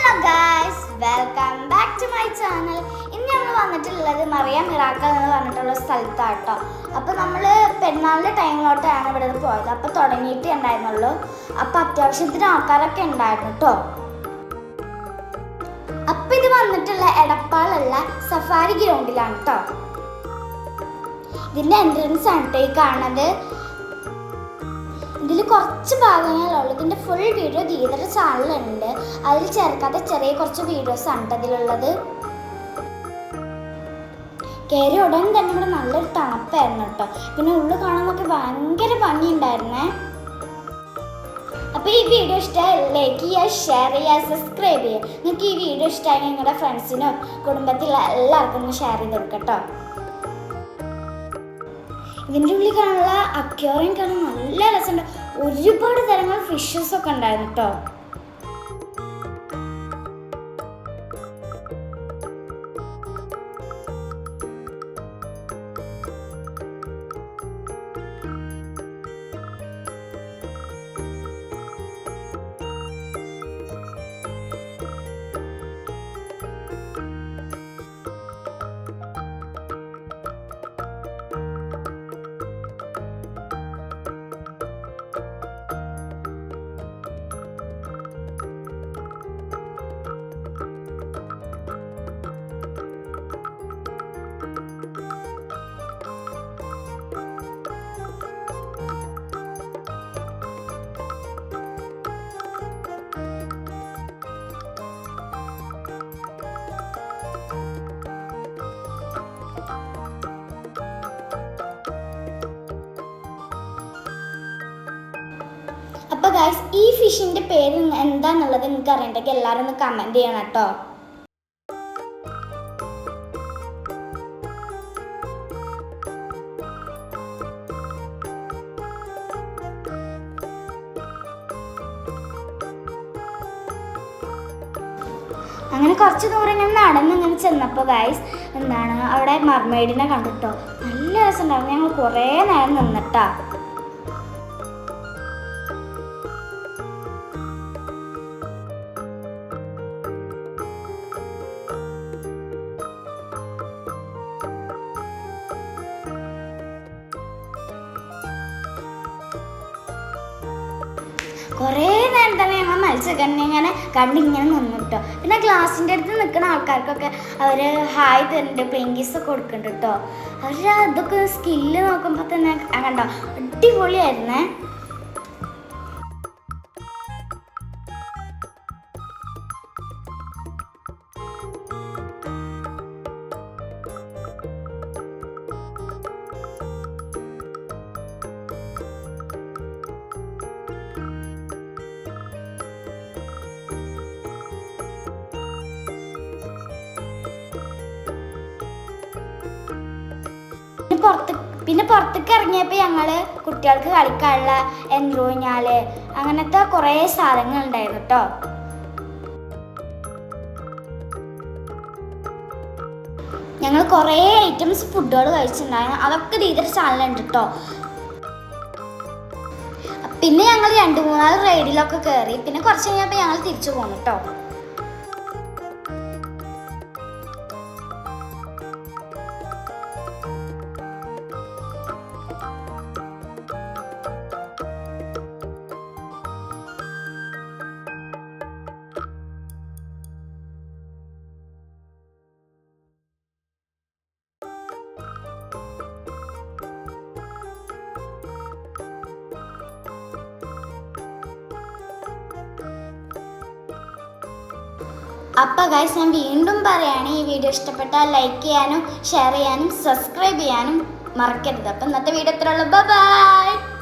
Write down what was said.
Hello guys, welcome back to my channel. ഇന്ന് നമ്മൾ വന്നിട്ടുള്ളത് മറിയ മിറാക്കിൾ എന്ന് പറഞ്ഞിട്ടുള്ള സ്ഥലത്താട്ടോ. അപ്പോൾ നമ്മൾ പെരുന്നാളിൻ്റെ ടൈമിലോട്ടാണ് ഇവിടെ നിന്ന് പോയത്. അപ്പോൾ തുടങ്ങിയിട്ടേ ഉണ്ടായിരുന്നുള്ളൂ. അപ്പോൾ അത്യാവശ്യത്തിന് ആൾക്കാരൊക്കെ ഉണ്ടായിരുന്നു കേട്ടോ. അപ്പോൾ ഇത് വന്നിട്ടുള്ള എടപ്പാളുള്ള സഫാരി ഗ്രൗണ്ടിലാണ് കേട്ടോ. ഇതിൻ്റെ എൻട്രൻസ് ആണ് കേട്ടോ ഈ കാണുന്നത്. ഇതിൽ കുറച്ച് ഭാഗങ്ങളുള്ളൂ. ഇതിൻ്റെ ഫുൾ വീഡിയോ ദീദയുടെ ചാനലുണ്ട്. അതിൽ ചേർക്കാത്ത ചെറിയ കുറച്ച് വീഡിയോസ് ആണ് അതിലുള്ളത്. കയറി ഉടൻ തന്നെ ഇവിടെ നല്ലൊരു തണുപ്പായിരുന്നു കേട്ടോ. പിന്നെ ഉള്ളിൽ കാണാനൊക്കെ ഭയങ്കര ഭംഗിയുണ്ടായിരുന്നേ. അപ്പോൾ ഈ വീഡിയോ ഇഷ്ടമായി ലൈക്ക് ചെയ്യുക, ഷെയർ ചെയ്യുക, സബ്സ്ക്രൈബ് ചെയ്യുക. നിങ്ങൾക്ക് ഈ വീഡിയോ ഇഷ്ടമായി നിങ്ങളുടെ ഫ്രണ്ട്സിനോ കുടുംബത്തിലുള്ള എല്ലാവർക്കും ഒന്ന് ഷെയർ ചെയ്ത് കൊടുക്കാം കേട്ടോ. ഇതിൻ്റെ ഉള്ളിൽ കാണാനുള്ള അക്വേറിയം കാണാൻ നല്ല രസമുണ്ട്. ഒരുപാട് തരങ്ങൾ ഫിഷസൊക്കെ ഉണ്ടായിരുന്നു കേട്ടോ. അപ്പോൾ ഗൈസ്, ഈ ഫിഷിൻ്റെ പേര് എന്താണെന്നുള്ളത് നിങ്ങൾക്ക് അറിയണ്ടെങ്കിൽ എല്ലാവരും ഒന്ന് കമൻറ്റ് ചെയ്യണം കേട്ടോ. അങ്ങനെ കുറച്ച് ദൂരം ഇങ്ങനെ നടന്നിങ്ങനെ ചെന്നപ്പോൾ ഗൈസ് അവിടെ മർമെയ്ഡിനെ കണ്ടിട്ടോ. നല്ല രസമുണ്ടായിരുന്നു. ഞങ്ങൾ കുറേ നേരം നിന്നിട്ടാ. കുറേ നേരം തന്നെ ഞങ്ങൾ മത്സ്യക്കണ്ണി ഇങ്ങനെ കണ്ടിങ്ങനെ നിന്നിട്ടോ. പിന്നെ ഗ്ലാസിൻ്റെ അടുത്ത് നിൽക്കുന്ന ആൾക്കാർക്കൊക്കെ അവർ ഹായ് തരുന്നുണ്ട്, പ്ലിങ്കീസൊക്കെ കൊടുക്കുന്നുണ്ട് കേട്ടോ. അവർ അതൊക്കെ സ്കില്ല് നോക്കുമ്പോൾ തന്നെ കണ്ടോ അടിപൊളിയായിരുന്നേ. പിന്നെ പുറത്തേക്ക് ഇറങ്ങിയപ്പോൾ ഞങ്ങൾ കുട്ടികൾക്ക് കളിക്കാനുള്ള എൻറോഞ്ഞാൽ അങ്ങനത്തെ കുറേ സാധനങ്ങൾ ഉണ്ടായിരുന്നു കേട്ടോ. ഞങ്ങൾ കുറേ ഐറ്റംസ് ഫുഡുകൾ കഴിച്ചിട്ടുണ്ടായിരുന്നു. അതൊക്കെ ദീദയുടെ ചാനലുണ്ട് കേട്ടോ. പിന്നെ ഞങ്ങൾ 2-3 റൈഡിലൊക്കെ കയറി. പിന്നെ കുറച്ച് കഴിഞ്ഞപ്പോൾ ഞങ്ങൾ തിരിച്ചു പോന്നു കേട്ടോ. അപ്പോൾ ഗൈസ്, ഞാൻ വീണ്ടും പറയുകയാണ്, ഈ വീഡിയോ ഇഷ്ടപ്പെട്ടാൽ ലൈക്ക് ചെയ്യാനും ഷെയർ ചെയ്യാനും സബ്സ്ക്രൈബ് ചെയ്യാനും മറക്കരുത്. അപ്പോൾ ഇന്നത്തെ വീഡിയോ ഇത്രയുള്ളൂ. ബൈ.